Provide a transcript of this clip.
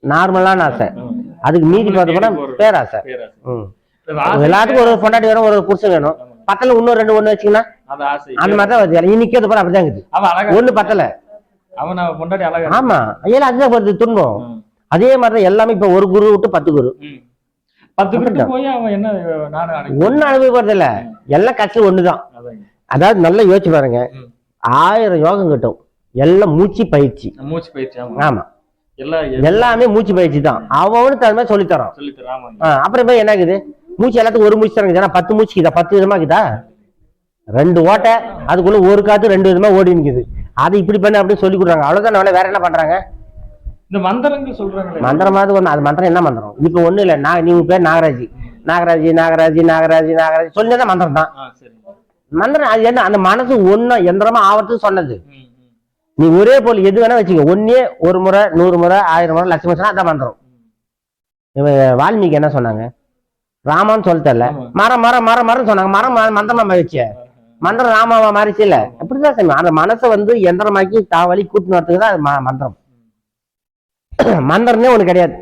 நார்மலான ஆசை. அதுக்கு மீதி பார்த்து போனா பேராசை. எல்லாத்துக்கும் ஒரு பொண்டாட்டி வேணும், ஒரு புருஷன் வேணும். பத்தல இன்னும் 2 ஒண்ணு வச்சுங்கன்னா அந்த மாதிரிதான் வருது. இன்னைக்கு பாரு அப்படிதான் இருக்குது. ஒண்ணு பத்தல. ஆமா, ஏன்னா அதுதான் வருது துன்பம். அதே மாதிரிதான் எல்லாமே. இப்ப ஒரு குரு விட்டு 10 குரு, 10 குரு போய் அவன் என்ன ஒண்ணு அனுபவிக்கிறது இல்ல. எல்லாம் கட்சி ஒண்ணுதான். அதாவது நல்லா யோசிச்சு பாருங்க. 1000 யோகம் கிட்டும். எல்லாம் மூச்சு பயிற்சி. ஆமா, எல்லாமே மூச்சு பயிற்சி தான். அவனுக்கு அது மாதிரி சொல்லித்தரோம். அப்புறம் என்ன ஆகுது? மூச்சு எல்லாத்துக்கும் ஒரு மூச்சு தரங்க. 10 மூச்சுக்குதா? 10 விதமா இருக்குதா? 2 ஓட்டை, அதுக்குள்ள ஒரு காத்து 2 விதமா ஓடி நிக்குது. அது இப்படி பண்ண அப்படின்னு சொல்லி கொடுறாங்க. அவ்வளவுதான். வேற என்ன பண்றாங்க? இந்த மந்திரங்கள் சொல்றாங்க. மந்திரமாவது ஒண்ணு. அது மந்திரம் என்ன மந்திரம்? இப்ப ஒண்ணு இல்ல. நீங்க பேர் நாகராஜ் நாகராஜ் நாகராஜ் நாகராஜ் நாகராஜ் சொல்லிதான் மந்திரம் தான். மந்திரம் அது என்ன? அந்த மனசு ஒண்ணு எந்திரமா ஆவறதுக்கு சொன்னது. நீ ஒரே போல் எது வேணா வச்சுக்க. ஒன்னே ஒரு முறை, 100 முறை, 1000 முறை, லட்சம் சொன்னா அதான் மந்திரம். வால்மீகி என்ன சொன்னாங்க? ராமான்னு சொல்ல தெரியல, மரம் மரம் மரம் மரம் சொன்னாங்க. மரம் மந்திரமா வச்ச மந்திரம் ராமாவா மாறிச்சு இல்ல? அப்படிதான் செய்யும். அந்த மனசை எந்திரமாக்கி தாவலி கூட்டின்னு வரதுக்கு தான் மந்திரம். மந்திரமே ஒண்ணு கிடையாது.